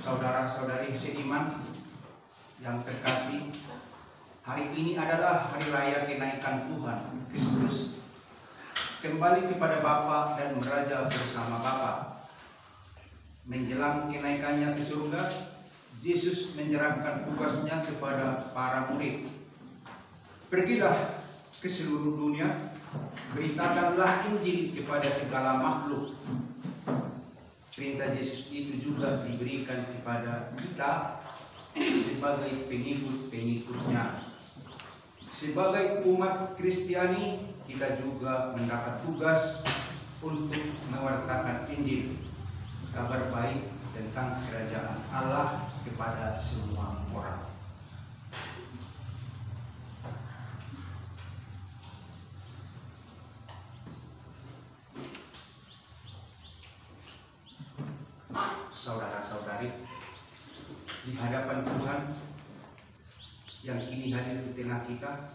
Saudara-saudari seiman yang terkasih, hari ini adalah hari raya kenaikan Tuhan Kristus kembali kepada Bapa dan meraja bersama Bapa. Menjelang kenaikannya ke surga, Yesus menyerahkan tugasnya kepada para murid. Pergilah ke seluruh dunia, beritakanlah Injil kepada segala makhluk. Perintah Yesus itu juga diberikan kepada kita sebagai pengikut-pengikutnya. Sebagai umat Kristiani, kita juga mendapat tugas untuk mewartakan Injil, kabar baik tentang kerajaan Allah kepada semua orang. Saudara-saudari, di hadapan Tuhan yang kini hadir di tengah kita,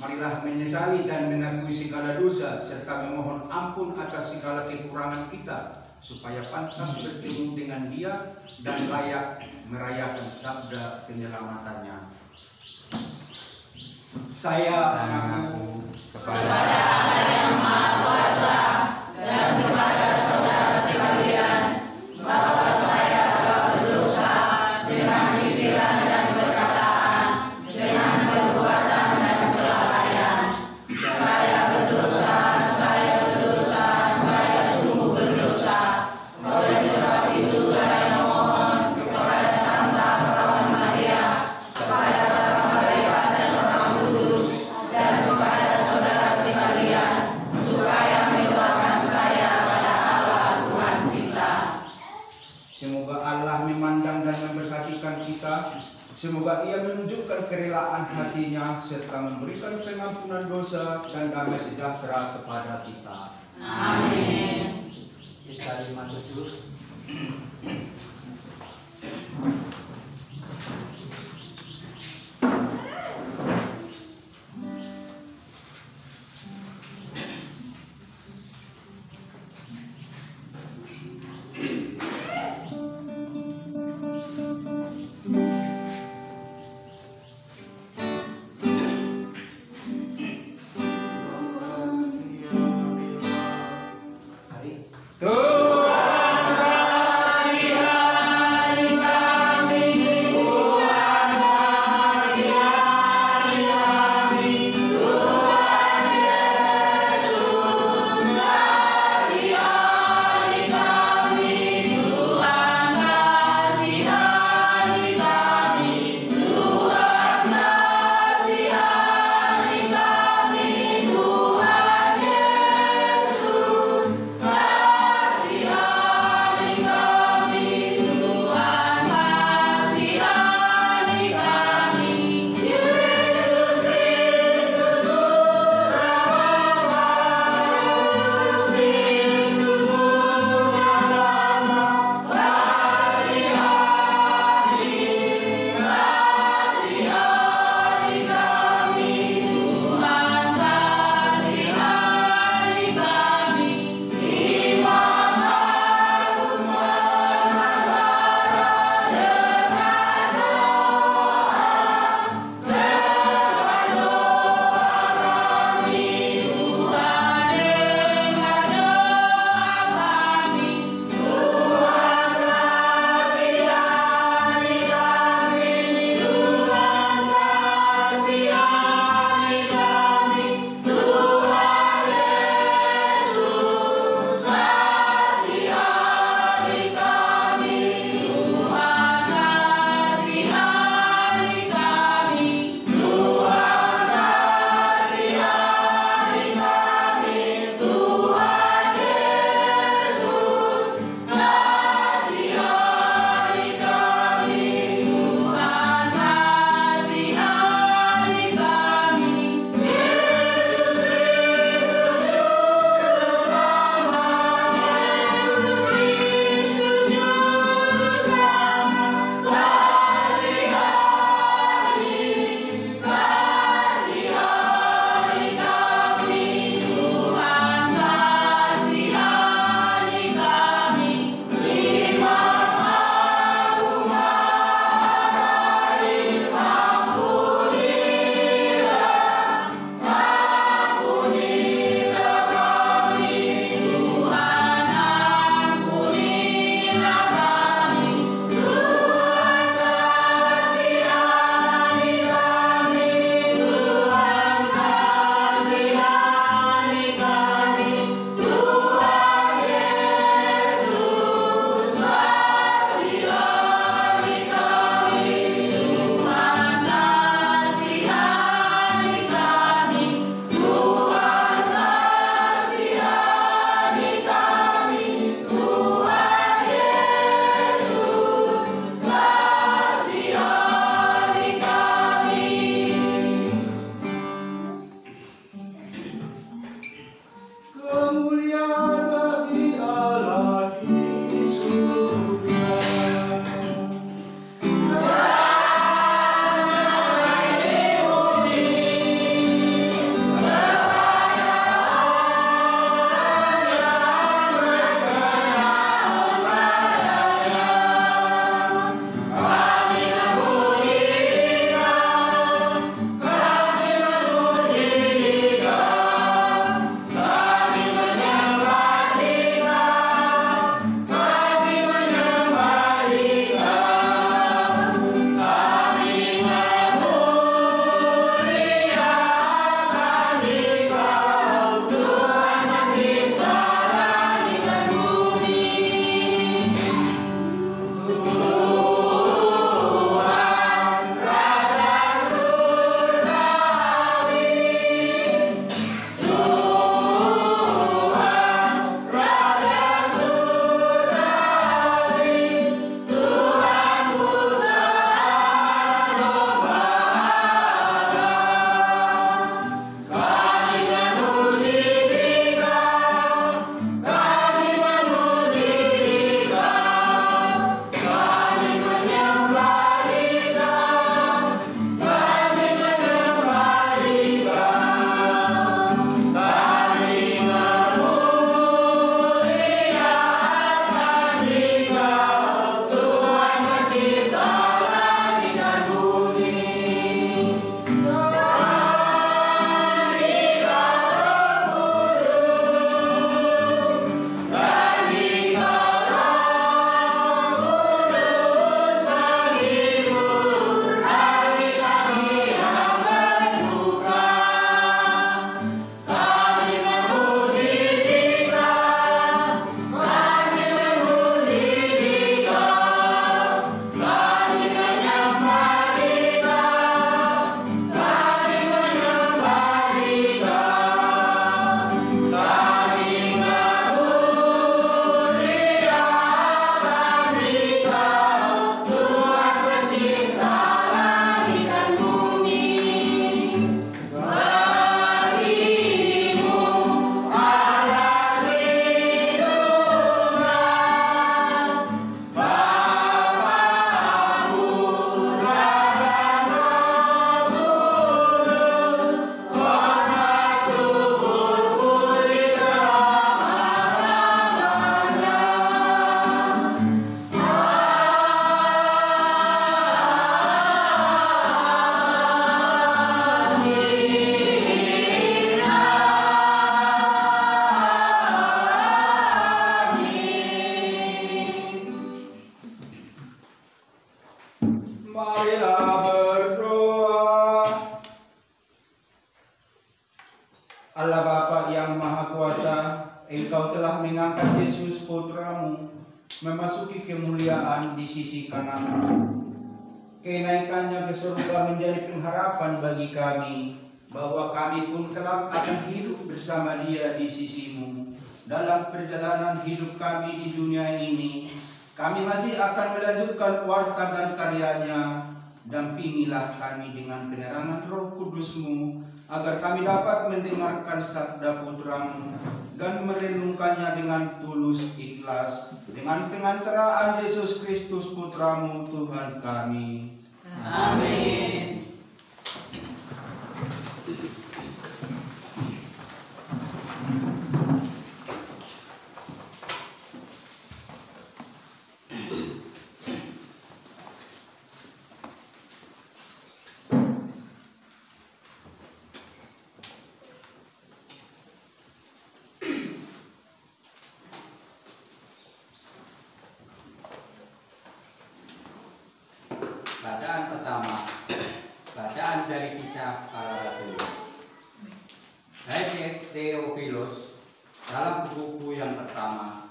marilah menyesali dan mengakui segala dosa serta memohon ampun atas segala kekurangan kita, supaya pantas bertemu dengan Dia dan layak merayakan sabda penyelamatannya. Saya mengaku kepada Allah yang Maha Kuasa dan kepada saudara sekalian kita. Semoga ia menunjukkan kerelaan hatinya serta memberikan pengampunan dosa dan damai sejahtera kepada kita. Amin. Kita 57. Tuhan kasihan Marilah berdoa. Allah Bapa yang Maha Kuasa, Engkau telah mengangkat Yesus Putramu memasuki kemuliaan di sisi kanan-Mu. Kenaikannya ke surga menjadi pengharapan bagi kami bahwa kami pun kelak akan hidup bersama Dia di sisi-Mu. Dalam perjalanan hidup kami di dunia ini, kami masih akan melanjutkan warta dan karyanya. Dampingilah kami dengan penerangan Roh Kudus-Mu, agar kami dapat mendengarkan sabda Putra-Mu dan merenungkannya dengan tulus ikhlas, dengan pengantaraan Yesus Kristus Putra-Mu Tuhan kami. Amin. Bacaan pertama, bacaan dari Kisah Para Rasul. Hai Theophilus, dalam buku yang pertama,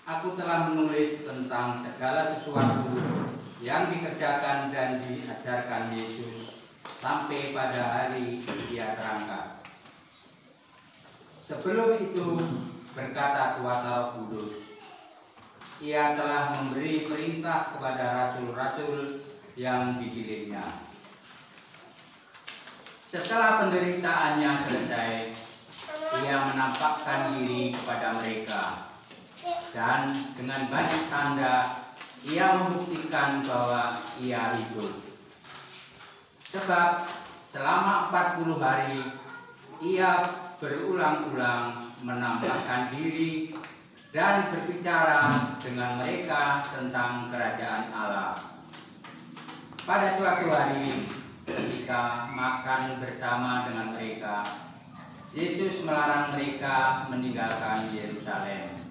aku telah menulis tentang segala sesuatu yang dikerjakan dan diajarkan Yesus sampai pada hari Dia terangkat. Sebelum itu, berkata kuasa Roh Kudus, Ia telah memberi perintah kepada rasul-rasul yang dipilihnya. Setelah penderitaannya selesai, Ia menampakkan diri kepada mereka, dan dengan banyak tanda Ia membuktikan bahwa Ia hidup. Sebab selama 40 hari Ia berulang-ulang menampakkan diri dan berbicara dengan mereka tentang kerajaan Allah. Pada suatu hari, ketika makan bersama dengan mereka, Yesus melarang mereka meninggalkan Yerusalem.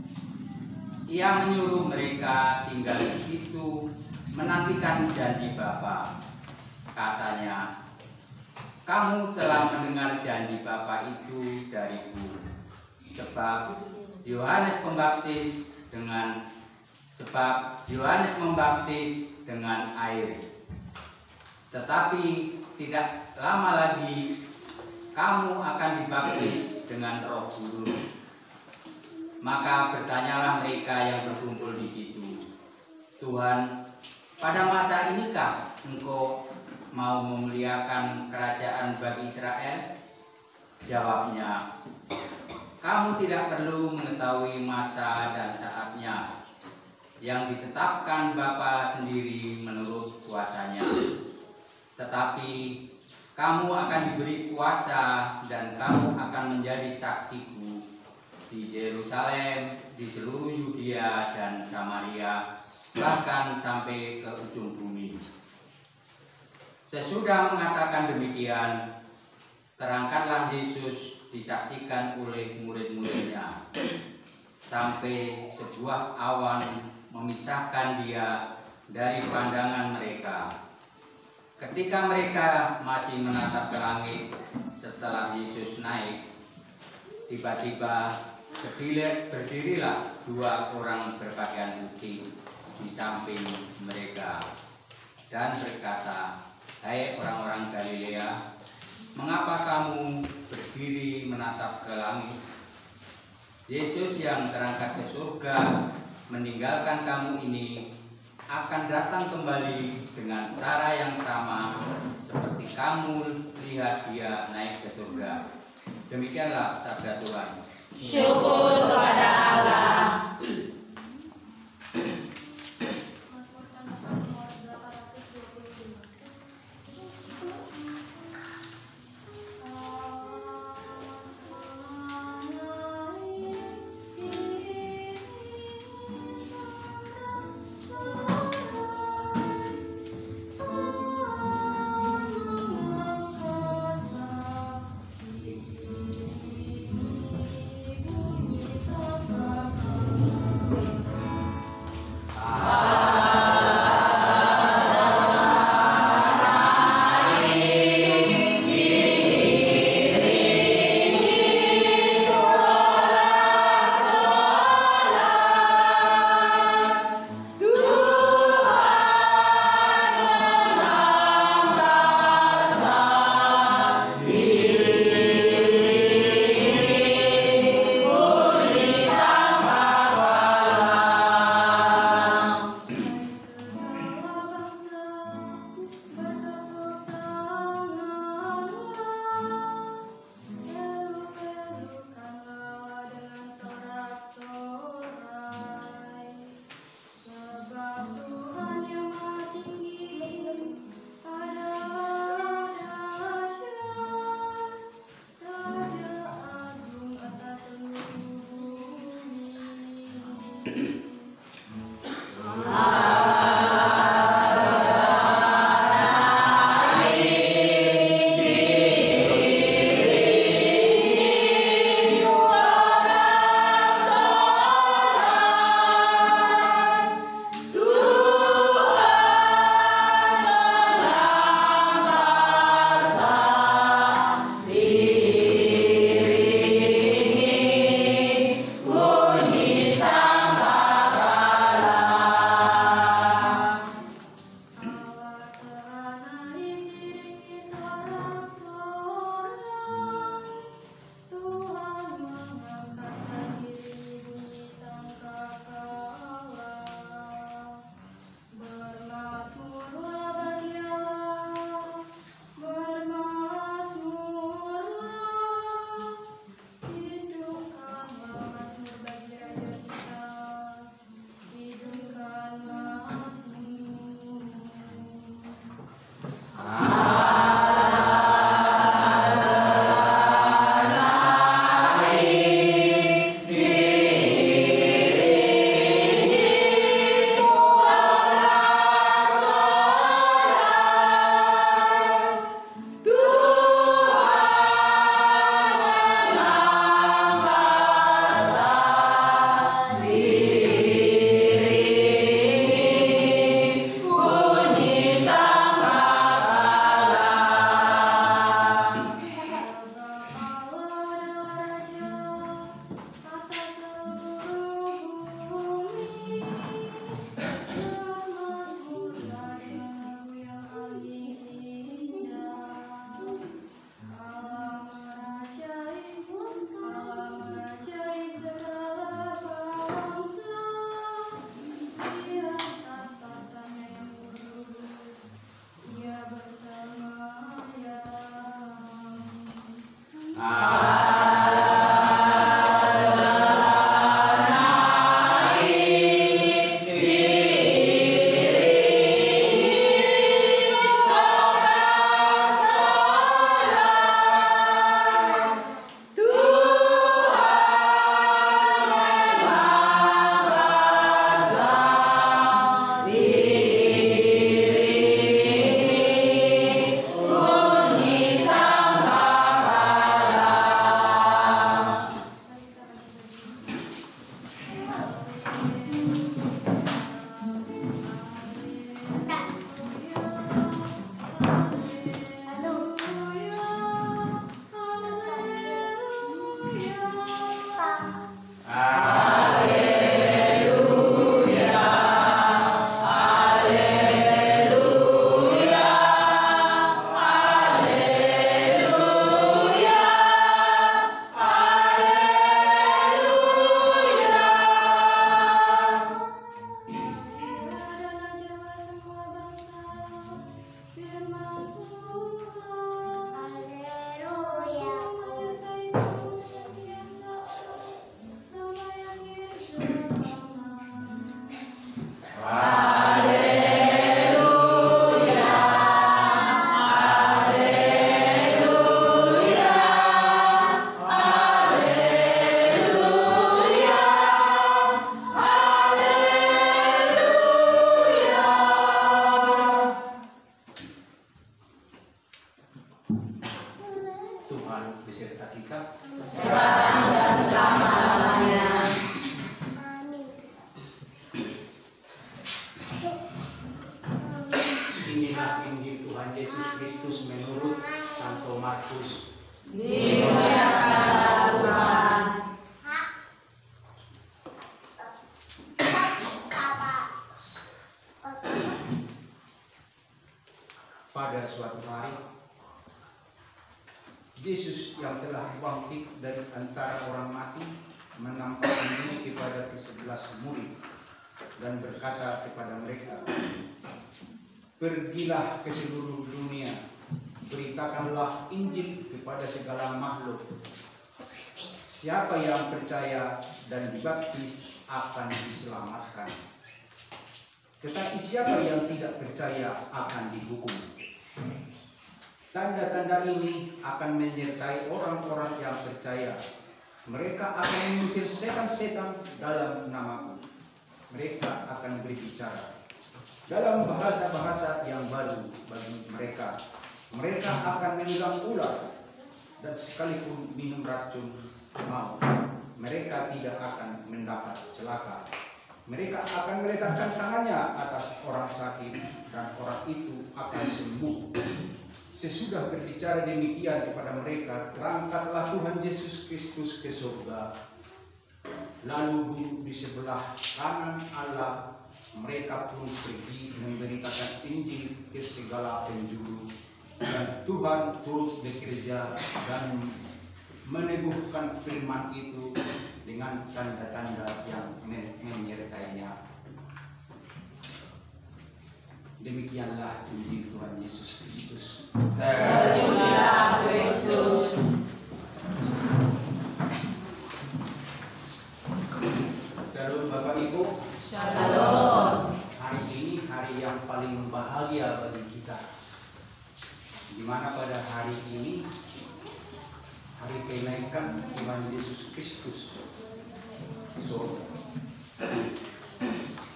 Ia menyuruh mereka tinggal di situ, menantikan janji Bapa. Katanya, kamu telah mendengar janji Bapa itu dariku, sebab Yohanes membaptis dengan air. Tetapi tidak lama lagi kamu akan dibaptis dengan Roh Kudus. Maka bertanyalah mereka yang berkumpul di situ, Tuhan, pada masa inikah Engkau mau memuliakan kerajaan bagi Israel? Jawabnya, kamu tidak perlu mengetahui masa dan saatnya yang ditetapkan Bapa sendiri menurut kuasanya. Tetapi kamu akan diberi kuasa dan kamu akan menjadi saksiku di Yerusalem, di seluruh Yudea dan Samaria, bahkan sampai ke ujung bumi. Sesudah mengatakan demikian, terangkatlah Yesus disaksikan oleh murid-muridnya, sampai sebuah awan memisahkan Dia dari pandangan mereka. Ketika mereka masih menatap ke langit setelah Yesus naik, tiba-tiba berdirilah 2 orang berpakaian putih di samping mereka dan berkata, hai orang-orang Galilea, mengapa kamu berdiri menatap ke langit? Yesus yang terangkat ke surga meninggalkan kamu ini akan datang kembali dengan cara yang sama seperti kamu lihat Dia naik ke surga. Demikianlah sabda Tuhan. Syukur kepada Allah. Haleluya, haleluya, haleluya, haleluya. Tuhan beserta kita. Sekarang dan selama-lamanya. Inilah Injil Tuhan Yesus Kristus menurut Santo Markus. Dimuliakanlah Tuhan. Pada suatu hari, Yesus yang telah bangkit dari antara orang mati menampakkan diri kepada ke-11 murid dan berkata kepada mereka, "Pergilah ke seluruh dunia, beritakanlah Injil kepada segala makhluk. Siapa yang percaya dan dibaptis akan diselamatkan. Tetapi siapa yang tidak percaya akan dihukum. Tanda-tanda ini akan menyertai orang-orang yang percaya. Mereka akan mengusir setan-setan dalam namaku. Mereka akan berbicara dalam bahasa-bahasa yang baru bagi mereka. Mereka akan memegang ular dan sekalipun minum racun maut, mereka tidak akan mendapat celaka. Mereka akan meletakkan tangannya atas orang sakit dan orang itu akan sembuh." Sesudah berbicara demikian kepada mereka, terangkatlah Tuhan Yesus Kristus ke surga, lalu duduk di sebelah kanan Allah. Mereka pun pergi memberitakan Injil ke segala penjuru, dan Tuhan turut bekerja dan meneguhkan firman itu dengan tanda-tanda yang menyertainya. Demikianlah Injil Tuhan Yesus Kristus. Terpujilah Kristus. Salam Bapak Ibu. Shalom. Hari ini hari yang paling bahagia bagi kita, di mana pada hari ini hari kenaikan Tuhan Yesus Kristus. So,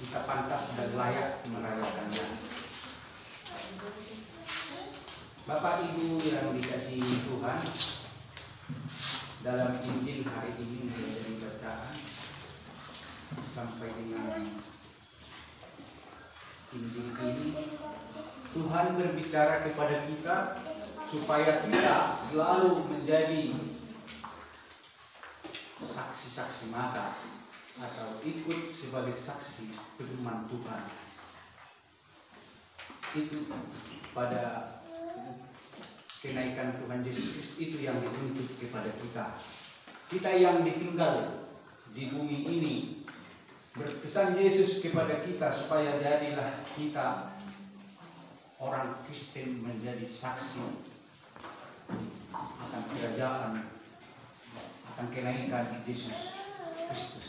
kita pantas dan layak merayakannya. Bapak Ibu yang dikasihi Tuhan, dalam Injil hari ini menjadi bacaan sampai dengan Injil ini, Tuhan berbicara kepada kita supaya kita selalu menjadi saksi-saksi mata atau ikut sebagai saksi firman Tuhan. Itu pada kenaikan Tuhan Yesus Kristus itu yang dituntut kepada kita. Kita yang ditinggal di bumi ini, berkesan Yesus kepada kita supaya jadilah kita orang Kristen menjadi saksi akan kerajaan, akan kenaikan Yesus Kristus.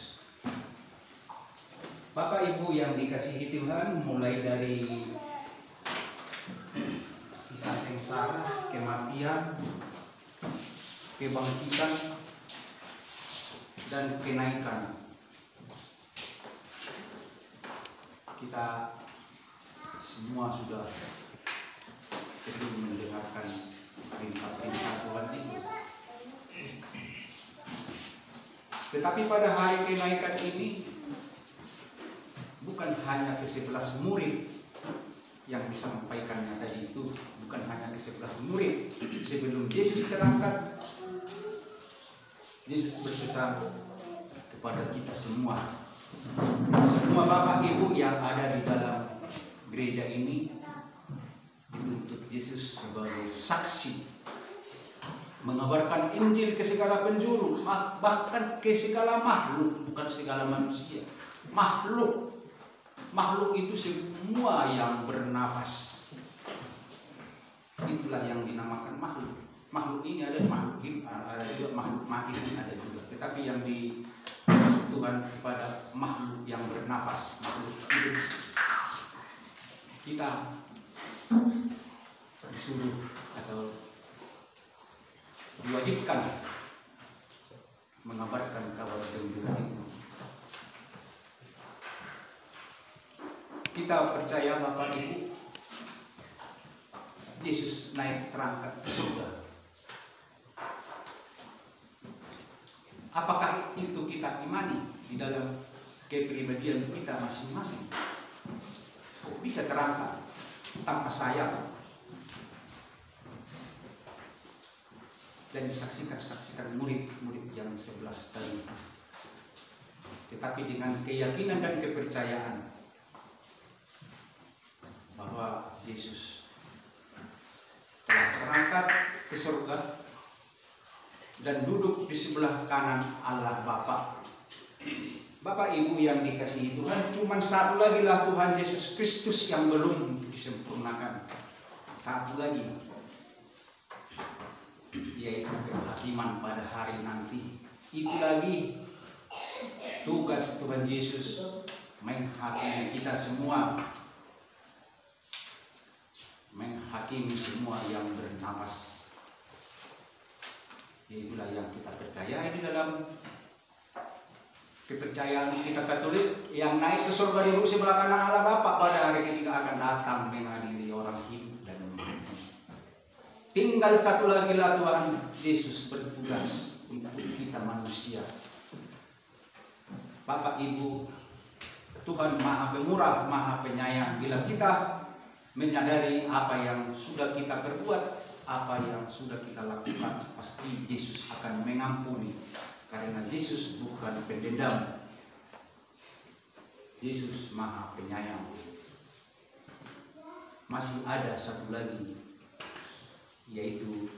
Bapak Ibu yang dikasihi Tuhan, mulai dari kisah sengsara, kematian, kebangkitan, dan kenaikan, kita semua sudah sering mendengarkan perintah-perintah Tuhan ini. Tetapi pada hari kenaikan ini, bukan hanya ke-11 murid yang disampaikannya tadi itu, bukan hanya ke-11 murid. Sebelum Yesus terangkat, Yesus berpesan kepada kita semua. Semua Bapak Ibu yang ada di dalam gereja ini dituntut Yesus sebagai saksi, mengabarkan Injil ke segala penjuru, bahkan ke segala makhluk, bukan segala manusia. Makhluk itu semua yang bernafas. Itulah yang dinamakan makhluk. Makhluk ini ada makhluk hidup, ada juga makhluk mati, ada juga. Tetapi yang di Tuhan kepada makhluk yang bernafas, makhluk hidup. kita disuruh atau diwajibkan mengabarkan kabar gembira itu. Kita percaya Bapak Ibu, Yesus naik terangkat ke surga. Apakah itu kita imani di dalam kepribadian kita masing-masing? Kok bisa terangkat tanpa sayap dan disaksikan murid-murid yang 11 tadi, tetapi dengan keyakinan dan kepercayaan bahwa Yesus telah terangkat ke surga dan duduk di sebelah kanan Allah Bapa. Bapak Ibu yang dikasihi Tuhan, cuma satu lagi lah Tuhan Yesus Kristus yang belum disempurnakan. Satu lagi, yaitu kehakiman pada hari nanti. Itu lagi tugas Tuhan Yesus, menghakimi kita semua, menghakimi semua yang bernapas. Itulah yang kita percaya di dalam kepercayaan kita Katolik, yang naik ke surga duduk sebelah kanan Allah Bapa pada hari ketiga akan datang mengadili orang hidup dan mati. Tinggal satu lagi lah Tuhan Yesus bertugas untuk kita manusia. Bapak Ibu, Tuhan Maha Pemurah, Maha Penyayang. Bila kita menyadari apa yang sudah kita perbuat, apa yang sudah kita lakukan, pasti Yesus akan mengampuni. Karena Yesus bukan pendendam. Yesus Maha Penyayang. Masih ada satu lagi, yaitu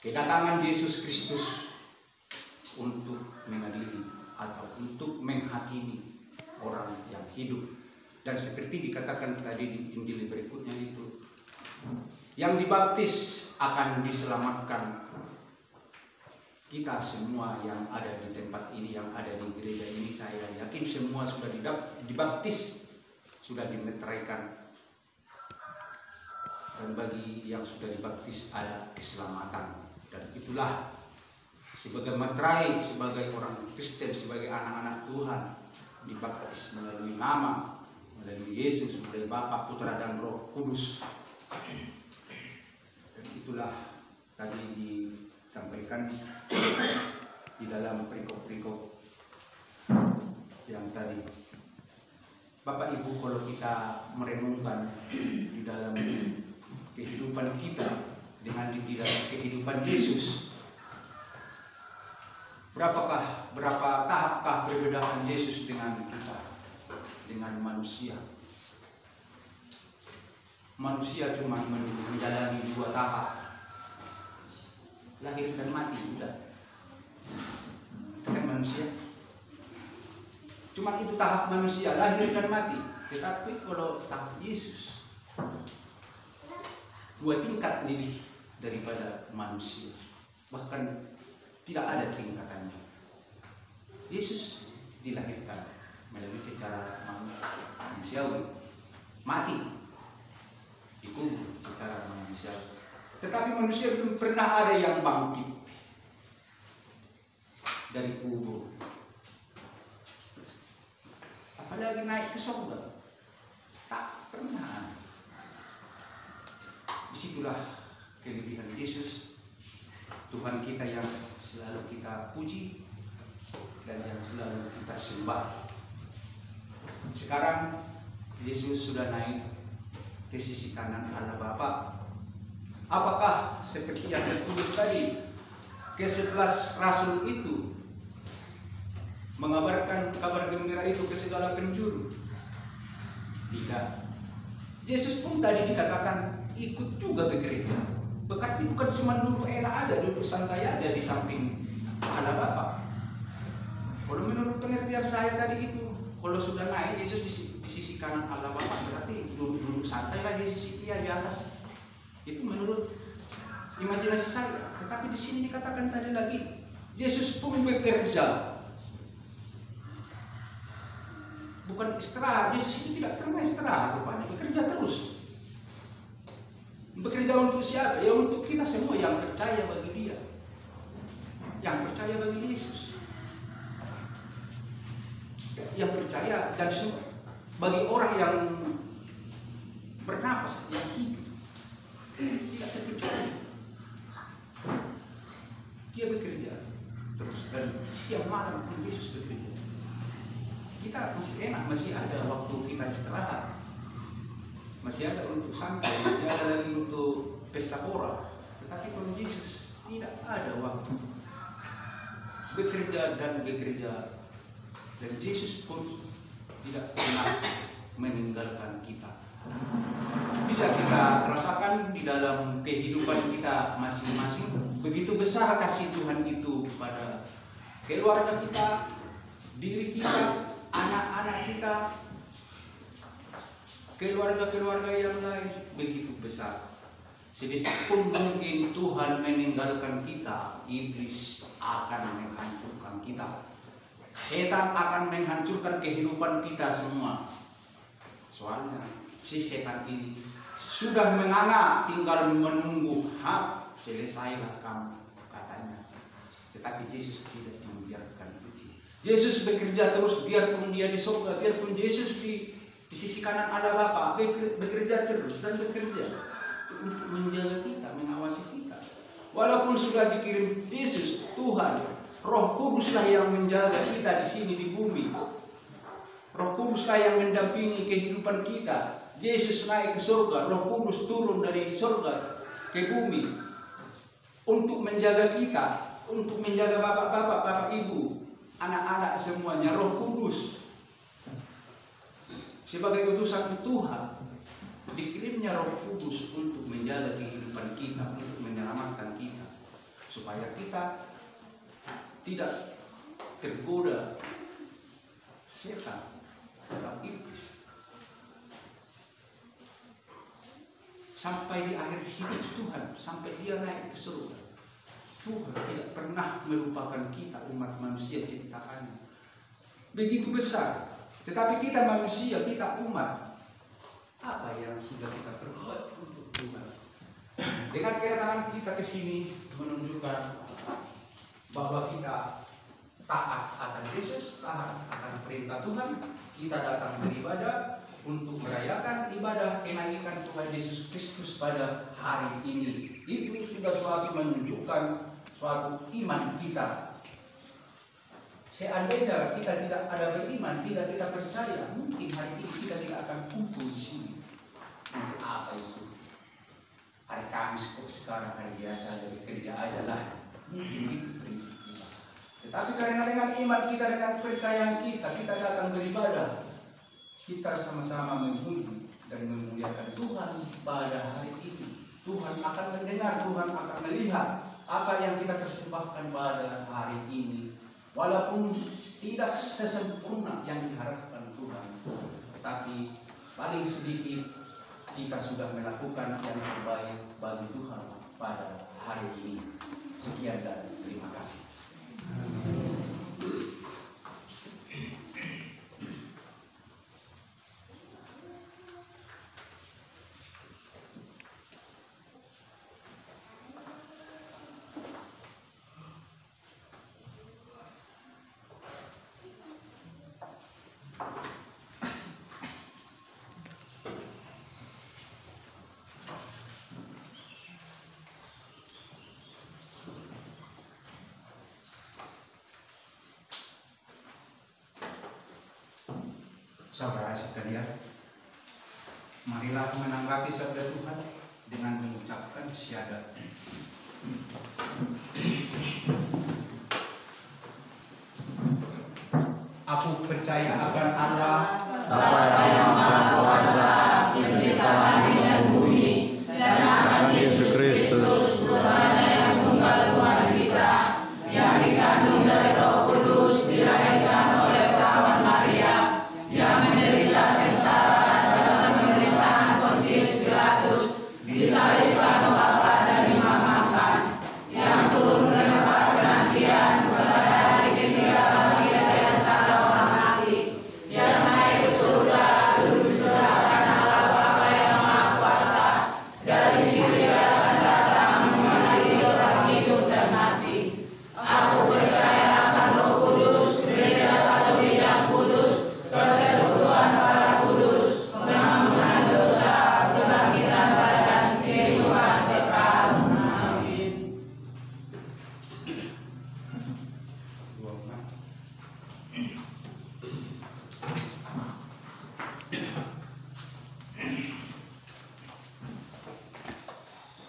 kedatangan Yesus Kristus untuk mengadili atau untuk menghakimi orang yang hidup. Dan seperti dikatakan tadi di Injil berikutnya itu, yang dibaptis akan diselamatkan. Kita semua yang ada di tempat ini, yang ada di gereja ini, saya yakin semua sudah dibaptis, sudah dimeteraikan. Dan bagi yang sudah dibaptis ada keselamatan. Dan itulah sebagai meterai, sebagai orang Kristen, sebagai anak-anak Tuhan, dibaptis melalui nama, melalui Yesus, melalui Bapa, Putra dan Roh Kudus. Dan itulah tadi disampaikan di dalam perikop-perikop yang tadi. Bapak Ibu, kalau kita merenungkan di dalam kehidupan kita dengan di dalam kehidupan Yesus, berapa tahapkah perbedaan Yesus dengan kita, dengan manusia? Manusia cuma menjalani 2 tahap, lahir dan mati, udah. Itu kan manusia. Cuma itu tahap manusia, lahir dan mati. Tetapi kalau tahap Yesus, 2 tingkat lebih daripada manusia. Bahkan tidak ada tingkatannya. Yesus dilahirkan melalui cara manusiawi, mati, dikubur secara manusiawi. Tetapi manusia belum pernah ada yang bangkit dari kubur, apalagi naik ke surga. Tak pernah. Disitulah kelebihan Yesus, Tuhan kita yang selalu kita puji dan yang selalu kita sembah. Sekarang Yesus sudah naik ke sisi kanan Allah Bapa. Apakah seperti yang tertulis tadi, ke-11 rasul itu mengabarkan kabar gembira itu ke segala penjuru? Tidak. Yesus pun tadi dikatakan ikut juga ke gereja. Berarti bukan cuma duduk enak aja, duduk santai aja di samping Allah Bapa. Kalau menurut pengertian saya tadi itu, kalau sudah naik Yesus di sisi kanan Allah Bapa, berarti duduk santai lah Yesus itu ya di atas. Itu menurut imajinasi saya. Tetapi di sini dikatakan tadi lagi, Yesus pun bekerja, bukan istirahat. Yesus itu tidak pernah istirahat rupanya, bekerja terus. untuk siapa? Ya untuk kita semua yang percaya bagi Dia, yang percaya bagi Yesus, yang percaya, dan bagi orang yang bernapas, yang hidup, tidak terkecuali. Dia bekerja terus, dan siang malam pun Yesus bekerja. Kita masih enak, masih ada waktu kita istirahat, masih ada untuk santai, masih ada lagi untuk pesta pora. Tetapi kalau Yesus tidak ada waktu, bekerja dan bekerja, dan Yesus pun tidak pernah meninggalkan kita. Bisa kita rasakan di dalam kehidupan kita masing-masing, begitu besar kasih Tuhan itu pada keluarga kita, diri kita, anak-anak kita, keluarga-keluarga yang lain, begitu besar. Sedikitpun mungkin Tuhan meninggalkan kita, iblis akan menghancurkan kita. Setan akan menghancurkan kehidupan kita semua. Soalnya si setan ini sudah menganga, tinggal menunggu, selesailah kamu, katanya. Tetapi Yesus tidak membiarkan itu. Yesus bekerja terus, biarpun dia di surga, biarpun Yesus di sisi kanan Allah Bapa, bekerja terus dan bekerja untuk menjaga kita, mengawasi kita. Walaupun sudah dikirim Yesus, Tuhan, Roh Kuduslah yang menjaga kita di sini di bumi. Roh Kuduslah yang mendampingi kehidupan kita. Yesus naik ke surga, Roh Kudus turun dari surga ke bumi untuk menjaga kita, untuk menjaga bapak-bapak, bapak ibu, anak-anak semuanya. Roh Kudus sebagai utusan Tuhan, dikirimnya Roh Kudus untuk menjaga kehidupan kita, untuk menyelamatkan kita, supaya kita tidak tergoda setan atau iblis. Sampai di akhir hidup Tuhan, sampai dia naik ke surga, Tuhan tidak pernah melupakan kita, umat manusia ciptaannya. Begitu besar. Tetapi kita manusia, kita umat, apa yang sudah kita perbuat untuk Tuhan? Dengan kedatangan kita ke sini menunjukkan bahwa kita taat akan Yesus, taat akan perintah Tuhan. Kita datang beribadah untuk merayakan ibadah kenaikan Tuhan Yesus Kristus pada hari ini. Itu sudah suatu menunjukkan suatu iman kita. Seandainya kita tidak ada beriman, tidak kita percaya, mungkin hari ini kita tidak akan kumpul di sini. Untuk apa itu? Hari Kamis kok sekarang hari biasa, jadi kerja aja lah. Mungkin itu prinsip kita. Tetapi karena dengan iman kita, dengan kepercayaan kita, kita datang beribadah. Kita sama-sama memuji dan memuliakan Tuhan pada hari ini. Tuhan akan mendengar, Tuhan akan melihat apa yang kita persembahkan pada hari ini. Walaupun tidak sesempurna yang diharapkan Tuhan, tetapi paling sedikit kita sudah melakukan yang terbaik bagi Tuhan pada hari ini. Sekian dan terima kasih. Saudara sekalian, marilah menanggapi sabda Tuhan dengan mengucapkan syahadat. Aku percaya akan Allah, Bapa yang Maha Kuasa, pencipta langit dan bumi, dan akan Yesus Kristus, Putranya yang tunggal Tuhan kita, yang dikandung dari Roh Kudus, dilahirkan oleh perawan Maria, yang menderita sengsara dalam pemerintahan Pontius Pilatus, disalibkan, wafat dan dimakamkan, yang turun ke tempat penantian pada hari ketiga bangkit dari antara orang mati,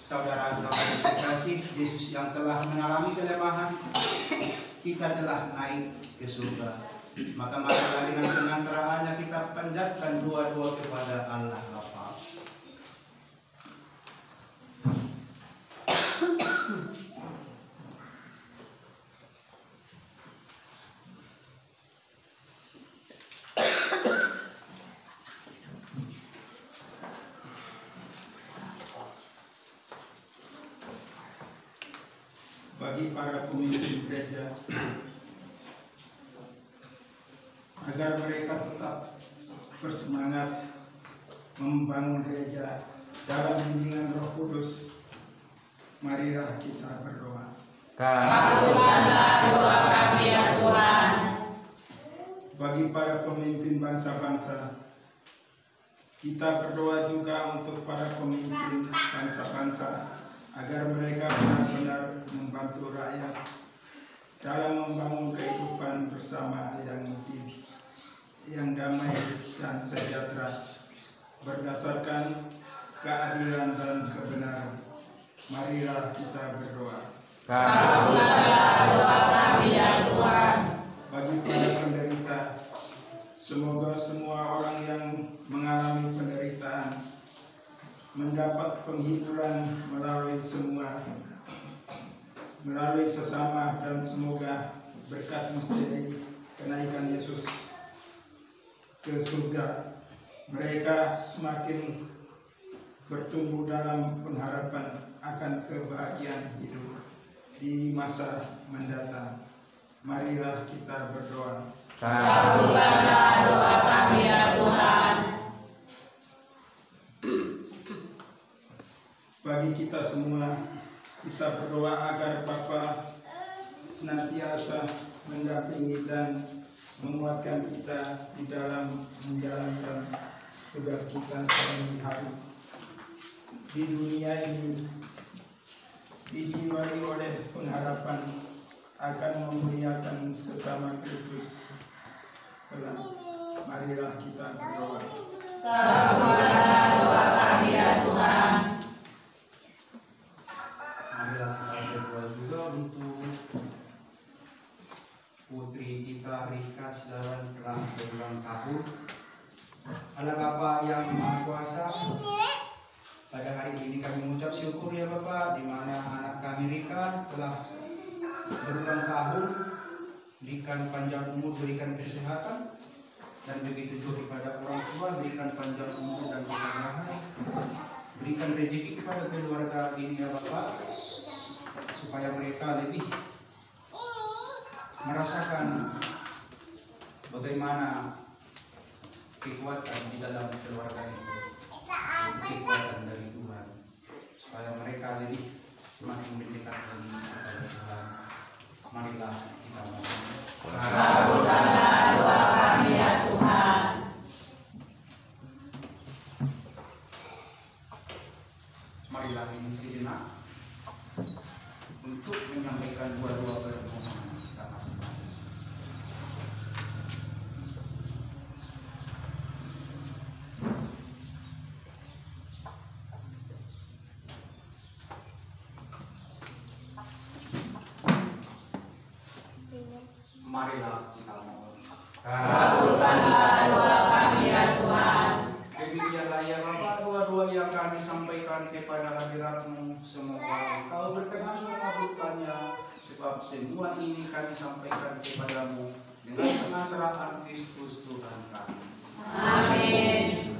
saudara-saudara terkasih, Yesus yang telah mengalami kelemahan, kita telah naik ke surga. Maka marilah dengan pengantaraannya kita panjatkan doa-doa kepada Allah Bapa. Bagi para pemimpin gereja, agar mereka tetap bersemangat membangun gereja dalam bimbingan Roh Kudus, marilah kita berdoa. Kabulkanlah doa kami ya Tuhan. Bagi para pemimpin bangsa-bangsa, kita berdoa juga untuk para pemimpin bangsa-bangsa agar mereka benar-benar membantu rakyat dalam membangun kehidupan bersama yang damai dan sejahtera berdasarkan keadilan dan kebenaran. Marilah kita berdoa. Kabulkanlah doa kami ya Tuhan. Bagi para penderita, semoga semua orang yang mengalami penderitaan mendapat penghiburan melalui sesama, dan semoga berkat misteri kenaikan Yesus ke surga mereka semakin bertumbuh dalam pengharapan akan kebahagiaan hidup di masa mendatang. Marilah kita berdoa. Kabulkanlah doa kami ya Tuhan. Bagi kita semua, kita berdoa agar Bapa senantiasa mendampingi dan menguatkan kita di dalam menjalankan tugas kita sehari-hari di dunia ini, dijiwai oleh pengharapan akan memuliakan sesama Kristus. Marilah kita berdoa. Kabulkanlah doa kami ya Tuhan. Marilah kita berdoa juga untuk putri kita Rika Silawan telah berulang tahun. Allah Bapa yang Maha Kuasa, pada hari ini kami mengucap syukur ya Bapa, di mana anak kami Rika telah berulang tahun. Berikan panjang umur, berikan kesehatan, dan begitu juga kepada orang tua, berikan panjang umur dan keberkahan. Berikan rezeki kepada keluarga ini ya Bapak, supaya mereka lebih merasakan bagaimana kekuatan di dalam keluarga itu, kekuatan dari Tuhan, supaya mereka lebih semakin mendekat lagi kepada Tuhan. Marilah kita mohon. Kabulkanlah doa kami ya Tuhan. Marilah ini sejenak untuk menyampaikan dua-dua permohonan kita masing-masing. Marilah kita mohon. Kabulkanlah doa kami ya Tuhan. Demikianlah ya Bapa, doa-doa yang kami sampaikan kepada hadirat-Mu, semoga Engkau berkenan mengabulkannya, sebab semua ini kami sampaikan kepada-Mu dengan pengantaraan Kristus Tuhan kami. Amin.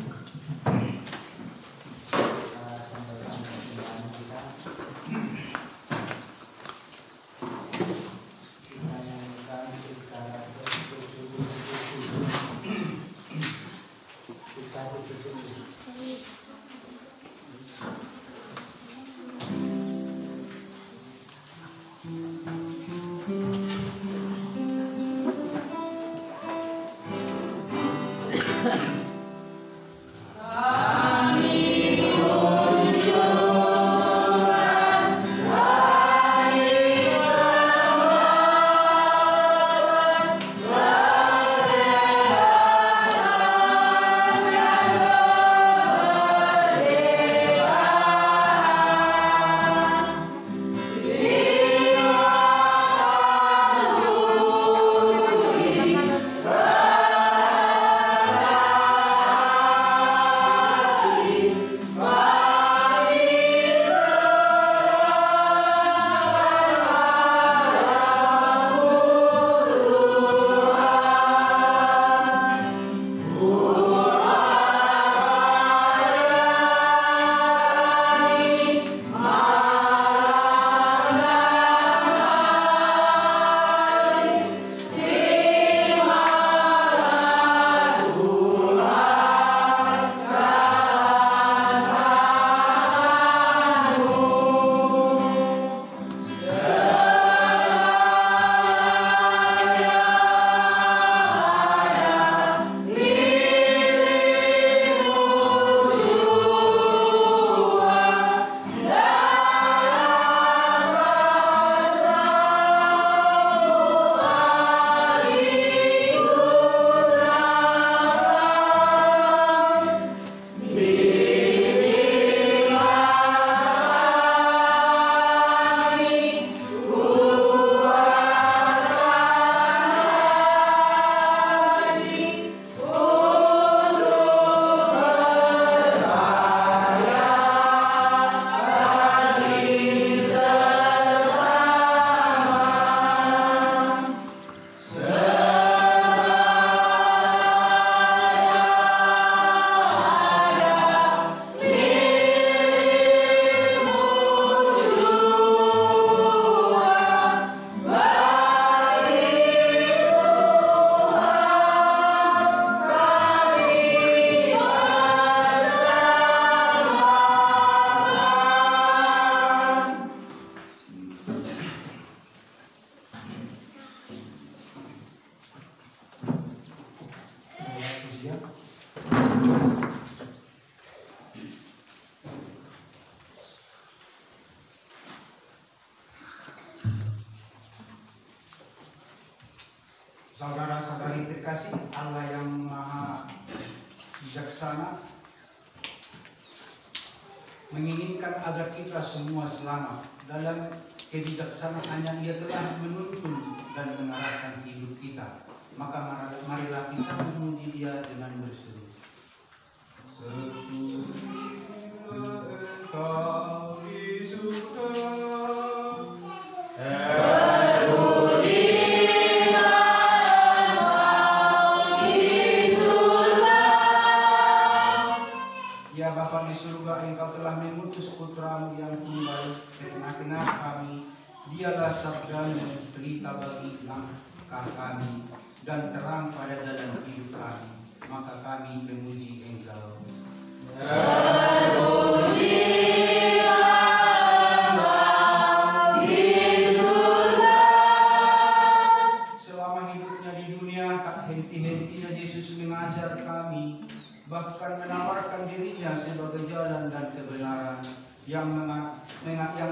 Saudara-saudari terkasih, Allah yang maha bijaksana menginginkan agar kita semua selamat. Dalam kebijaksanaannya Ia telah menuntun dan mengarahkan hidup kita. Maka marilah kita memuji Dia dengan berseru. Engkau di surga. Ya Bapa di surga, Engkau telah mengutus Putra-Mu yang tunggal ke tengah-tengah kami. Dialah sabda-Mu, pelita bagi langkah kami dan terang pada jalan hidup kami. Maka kami memuji Engkau. Selama hidupnya di dunia, tak henti-hentinya Yesus mengajar kami, bahkan menawarkan dirinya sebagai jalan dan kebenaran yang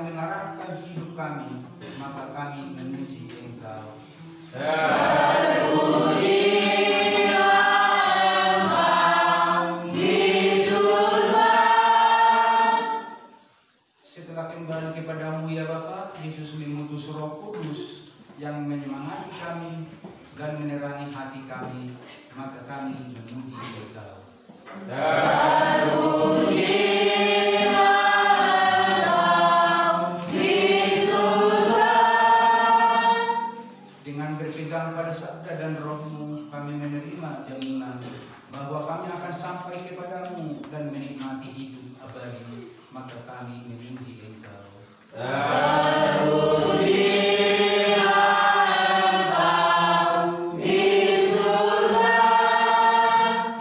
mengarahkan hidup kami. Maka kami memuji Engkau. Setelah kembali kepadamu ya Bapa, Yesus mengutus Roh Kudus yang menyemangati kami dan menerangi hati kami. Maka kami memuji Engkau. Dengan berpegang pada sabda dan Roh-Mu, kami menerima jaminan bahwa kami akan sampai kepadamu dan menikmati hidup abadi. Maka kami memuji Engkau.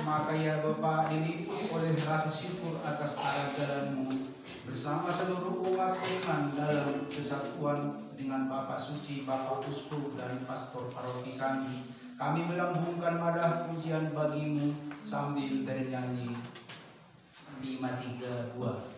Maka ya Bapa, diliputi oleh rasa syukur atas ajaran-Mu bersama seluruh umat iman dalam kesatuan dengan Bapak Suci, Bapak Uskup dan Pastor Paroki kami melambungkan madah pujian bagi-Mu sambil bernyanyi 532.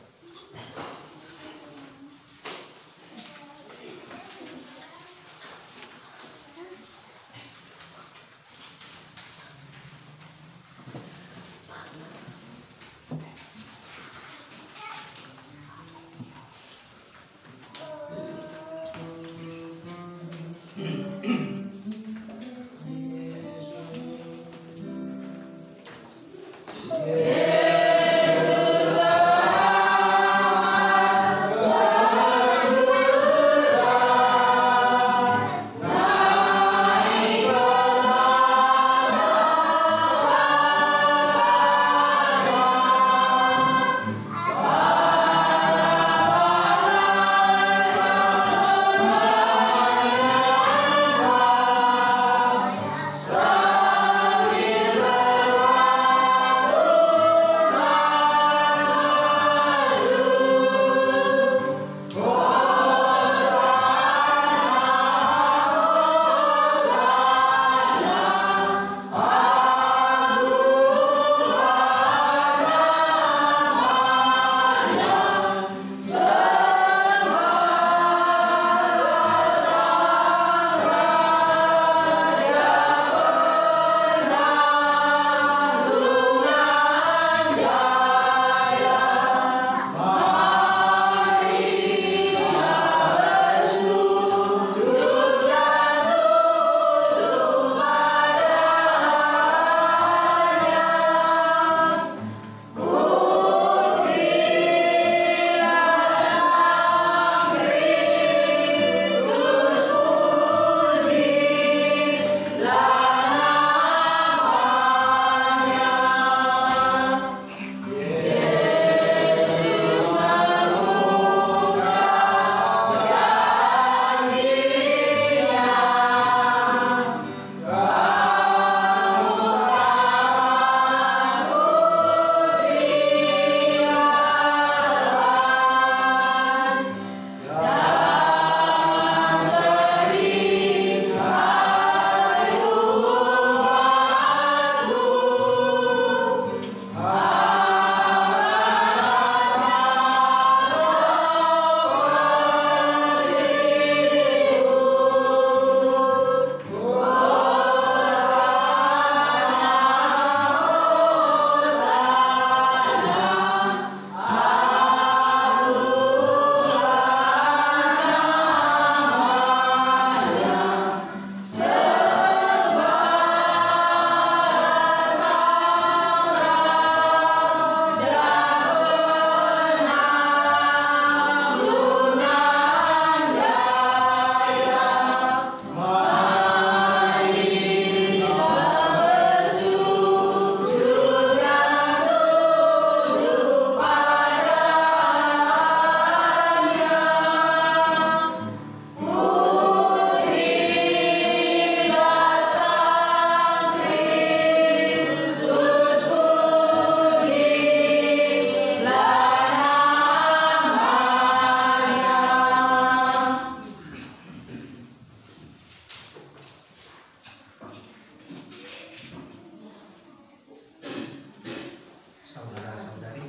saudara-saudari,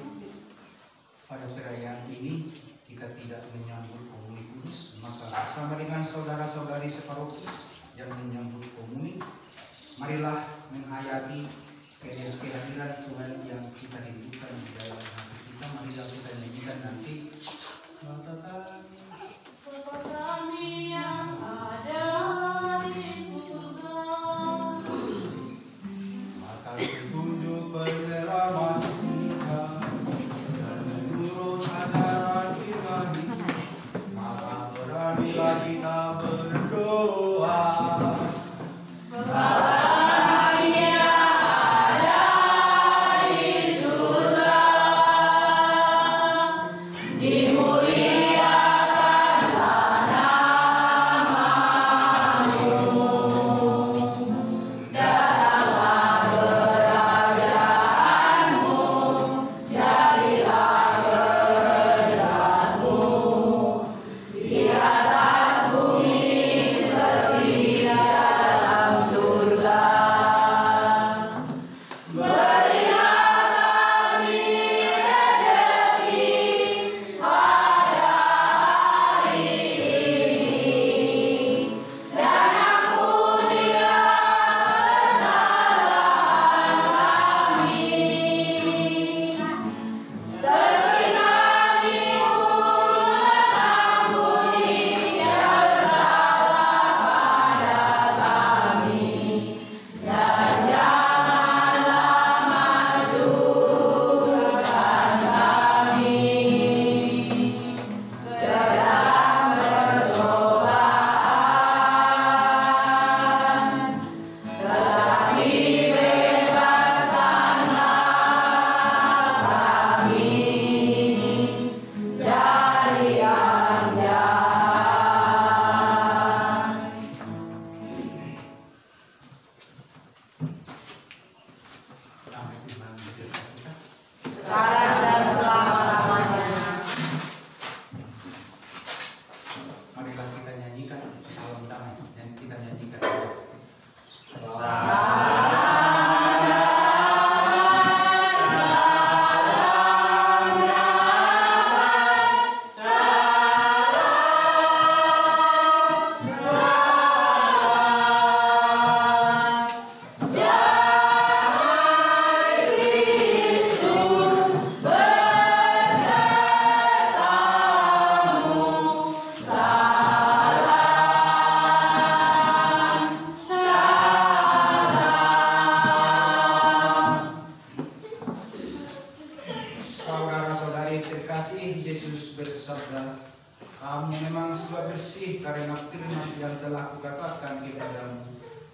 pada perayaan ini kita tidak menyambut komuni kudus, maka bersama dengan saudara-saudari separoki yang menyambut komuni, marilah menghayati kehadiran Tuhan yang kita rindukan di dalam hati kita. Marilah kita nyanyikan nanti Bapa kami yang ada di surga, maka tunjuk penyelamat kita dan menurut ajaran ilahi, maka beranilah kita berdoa.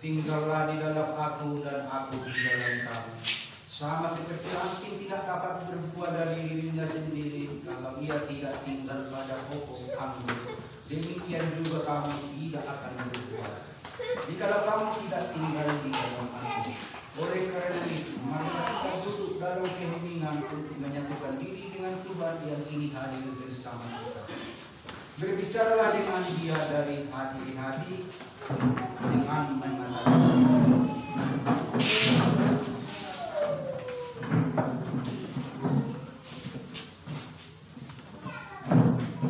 Tinggallah di dalam aku dan aku di dalam kamu. Sama seperti angin tidak dapat berbuah dari dirinya sendiri kalau ia tidak tinggal pada pokok anggur, demikian juga kamu tidak akan berbuah jika kamu tidak tinggal di dalam aku. Oleh karena itu, marilah kita duduk dalam keheningan untuk menyatukan diri dengan Tuhan yang kini hadir bersama kita. Berbicaralah dengan Dia dari hati ke hati dengan mengatakan,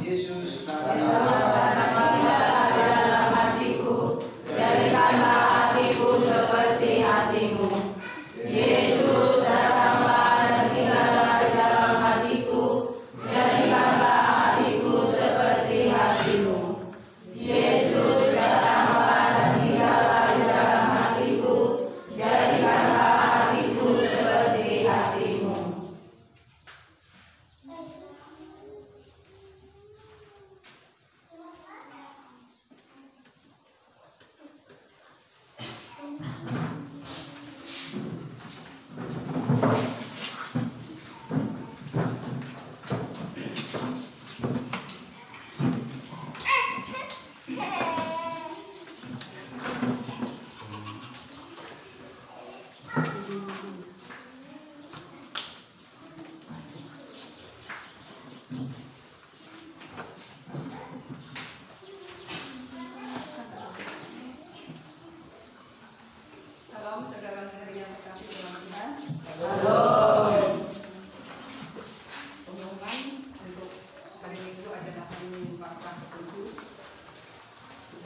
Yesus, tanamkanlah dalam hatiku, jadikanlah hatiku seperti hatimu. Yesus, datanglah dan tinggallah di dalam hatiku, jadikanlah hatiku seperti hatimu. Yesus, datanglah dan tinggallah di dalam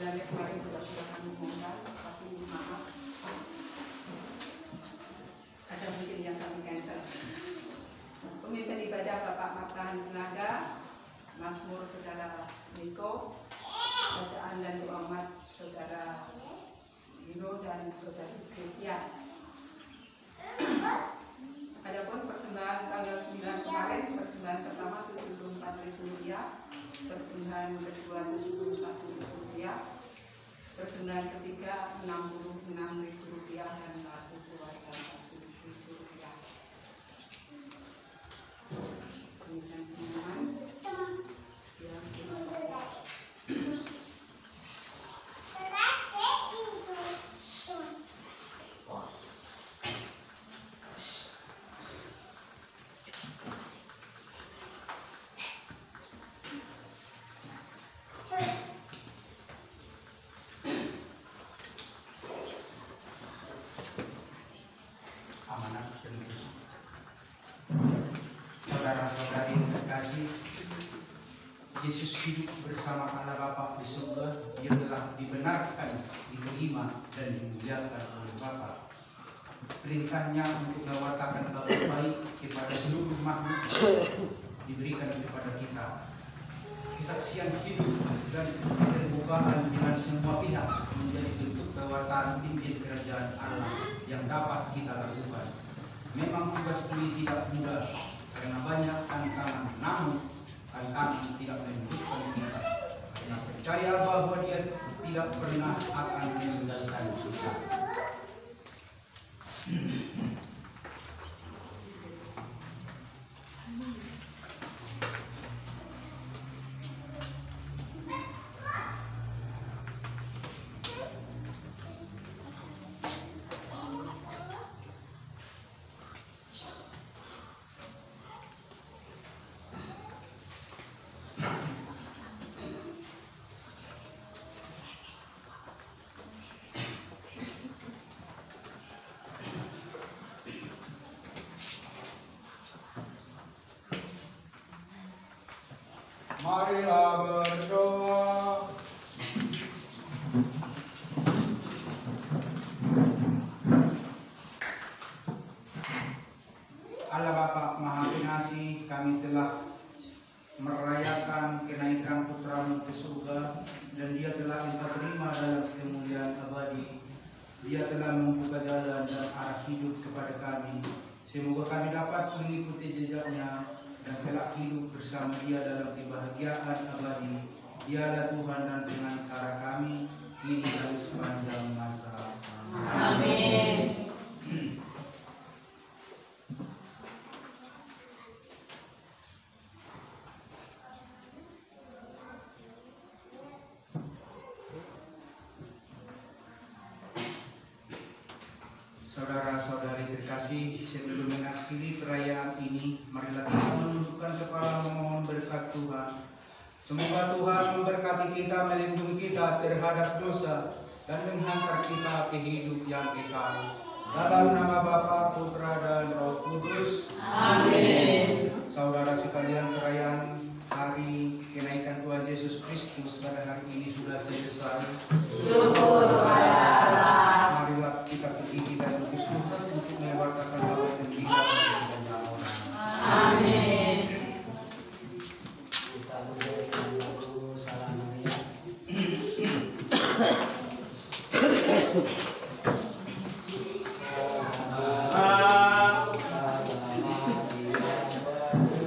dari kemarin juga sudah kami ngomong, tapi maaf ada mungkin yang kami cancel. Pemimpin ibadah Bapak Martahan Sinaga, Mazmur Saudara Niko, bacaan dan doa umat Saudara Gino dan Saudara Christian. Adapun persembahan tanggal 9 kemarin, persembahan pertama Rp74.000, persembahan kedua Rp71.000, persembahan ketiga Rp66.000 dan kartu keluarga Rp1.000. Demikian teman-teman yang amanat penerus. Saudara-saudari terkasih, Yesus hidup bersama Allah Bapa di surga. Dia telah dibenarkan, diterima, dan dimuliakan oleh Bapa. Perintahnya untuk mewartakan kabar baik kepada seluruh makhluk diberikan kepada kita. Kesaksian hidup dan keterbukaan dengan semua pihak menjadi bentuk pewartaan Injil Kerajaan Allah yang dapat kita lakukan. Memang tugas ini tidak mudah karena banyak tantangan, namun tantangan tidak menyurutkan kita karena percaya bahwa Dia tidak pernah akan meninggalkan kita. Marilah berdoa. Allah Bapa Maha Pengasih, kami telah merayakan kenaikan Putra-Mu ke surga, dan Dia telah Engkau terima dalam kemuliaan abadi. Dia telah membuka jalan dan arah hidup kepada kami. Semoga kami dapat mengikuti jejaknya dan kelak hidup bersama Dia dalam kebahagiaan abadi. Dialah Tuhan dan pengantara kami, kini dan sepanjang masa. Amin. Saudara-saudari terkasih, sebelum mengakhiri perayaan ini, marilah kita menundukkan kepala memohon berkat Tuhan. Semoga Tuhan memberkati kita, melindungi kita terhadap dosa, dan menghantar kita ke hidup yang kekal. Dalam nama Bapa, Putra, dan Roh Kudus. Amin. Saudara sekalian, perayaan hari kenaikan Tuhan Yesus Kristus pada hari ini sudah selesai. Syukur kepada Allah. Marilah kita berdiri dan bersyukur untuk mewartakan kabar gembira bagi banyak orang. Amin. Kita berikan lagu Salam Maria. Salam Maria